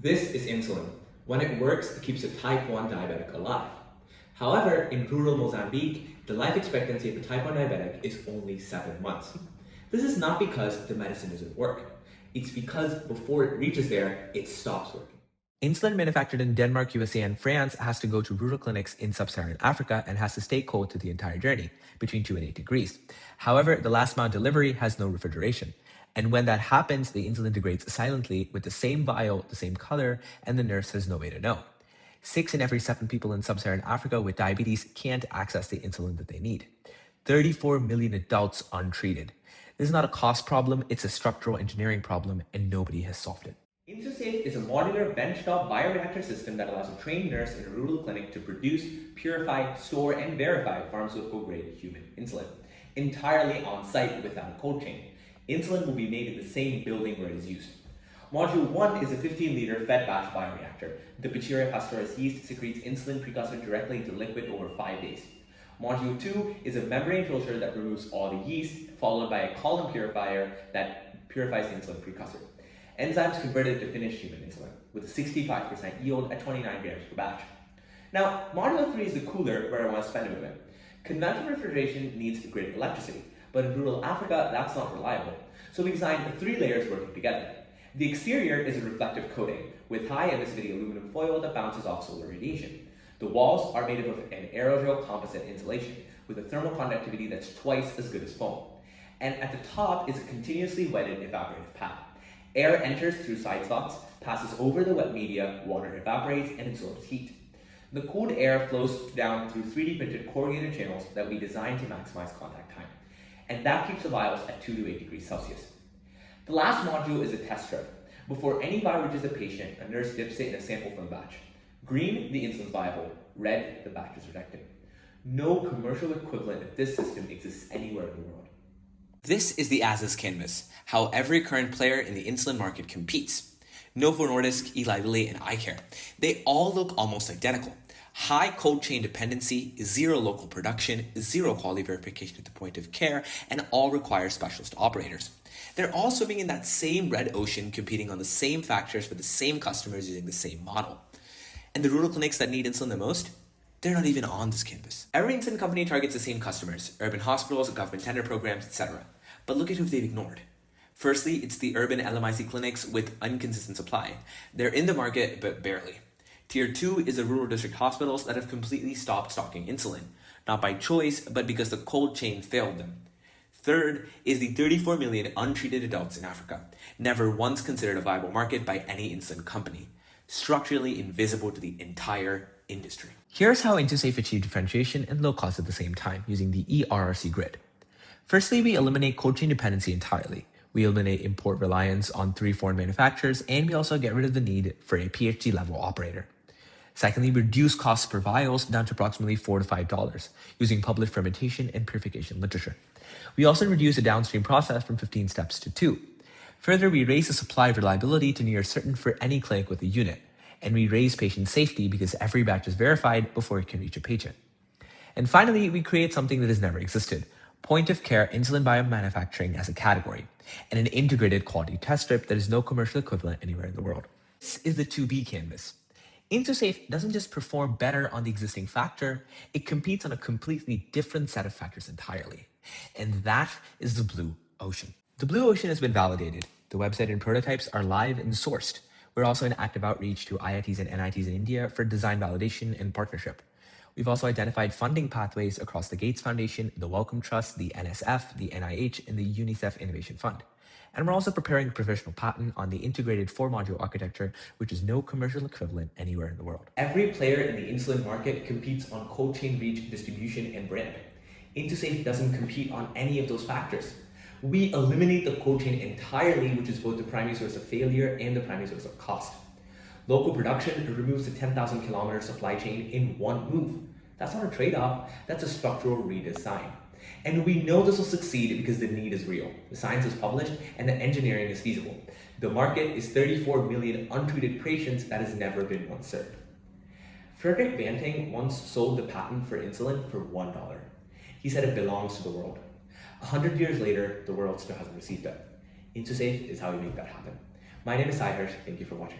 This is insulin. When it works, it keeps a type 1 diabetic alive. However, in rural Mozambique, the life expectancy of a type 1 diabetic is only 7 months. This is not because the medicine doesn't work. It's because before it reaches there, it stops working. Insulin manufactured in Denmark, USA, and France has to go to rural clinics in sub-Saharan Africa and has to stay cold through the entire journey, between 2 and 8 degrees. However, the last mile delivery has no refrigeration. And when that happens, the insulin degrades silently with the same vial, the same color, and the nurse has no way to know. 6 in every 7 people in sub-Saharan Africa with diabetes can't access the insulin that they need. 34 million adults untreated. This is not a cost problem, it's a structural engineering problem, and nobody has solved it. InsuSafe is a modular benchtop bioreactor system that allows a trained nurse in a rural clinic to produce, purify, store, and verify pharmaceutical-grade human insulin, entirely on-site without a cold chain. Insulin will be made in the same building where it is used. Module 1 is a 15-liter fed batch bioreactor. The Bacteria pasteuris yeast secretes insulin precursor directly into liquid over 5 days. Module 2 is a membrane filter that removes all the yeast, followed by a column purifier that purifies the insulin precursor. Enzymes converted to finished human insulin, with a 65% yield at 29 grams per batch. Now, Module 3 is the cooler where I want to spend a moment. Conventional refrigeration needs grid electricity, but in rural Africa, that's not reliable. So we designed 3 layers working together. The exterior is a reflective coating, with high emissivity aluminum foil that bounces off solar radiation. The walls are made of an aerogel composite insulation, with a thermal conductivity that's twice as good as foam. And at the top is a continuously wetted evaporative pad. Air enters through side slots, passes over the wet media, water evaporates, and absorbs heat. The cooled air flows down through 3D printed corrugated channels that we designed to maximize contact time. And that keeps the vials at 2 to 8 degrees Celsius. The last module is a test strip. Before any vial reaches a patient, a nurse dips it in a sample from the batch. Green, the insulin is viable. Red, the batch is rejected. No commercial equivalent of this system exists anywhere in the world. This is the as-is canvas, how every current player in the insulin market competes. Novo Nordisk, Eli Lilly, and iCare. They all look almost identical. High cold chain dependency, 0 local production, 0 quality verification at the point of care, and all require specialist operators. They're all swimming in that same red ocean, competing on the same factors for the same customers using the same model. And the rural clinics that need insulin the most, they're not even on this canvas. Every insulin company targets the same customers, urban hospitals, government tender programs, etc. But look at who they've ignored. Firstly, it's the urban LMIC clinics with inconsistent supply. They're in the market, but barely. Tier 2 is the rural district hospitals that have completely stopped stocking insulin, not by choice, but because the cold chain failed them. Third is the 34 million untreated adults in Africa, never once considered a viable market by any insulin company, structurally invisible to the entire industry. Here's how InsuSafe achieved differentiation and low cost at the same time using the ERRC grid. Firstly, we eliminate cold chain dependency entirely. We eliminate import reliance on 3 foreign manufacturers, and we also get rid of the need for a PhD level operator. Secondly, we reduce costs per vials down to approximately $4 to $5 using published fermentation and purification literature. We also reduce the downstream process from 15 steps to 2. Further, we raise the supply reliability to near certain for any clinic with a unit. And we raise patient safety because every batch is verified before it can reach a patient. And finally, we create something that has never existed. Point-of-care insulin biomanufacturing as a category, and an integrated quality test strip that is no commercial equivalent anywhere in the world. This is the 2B canvas. InsuSafe doesn't just perform better on the existing factor, it competes on a completely different set of factors entirely. And that is the BlueOcean. The BlueOcean has been validated. The website and prototypes are live and sourced. We're also in active outreach to IITs and NITs in India for design validation and partnership. We've also identified funding pathways across the Gates Foundation, the Wellcome Trust, the NSF, the NIH, and the UNICEF Innovation Fund. And we're also preparing a provisional patent on the integrated 4-module architecture, which is no commercial equivalent anywhere in the world. Every player in the insulin market competes on cold chain reach, distribution, and brand. InsuSafe doesn't compete on any of those factors. We eliminate the cold chain entirely, which is both the primary source of failure and the primary source of cost. Local production removes the 10,000 kilometer supply chain in one move. That's not a trade-off, that's a structural redesign. And we know this will succeed because the need is real, the science is published, and the engineering is feasible. The market is 34 million untreated patients that has never been once served. Frederick Banting once sold the patent for insulin for $1. He said it belongs to the world. 100 years later, the world still hasn't received it. InsuSafe is how we make that happen. My name is Sai Hirsch. Thank you for watching.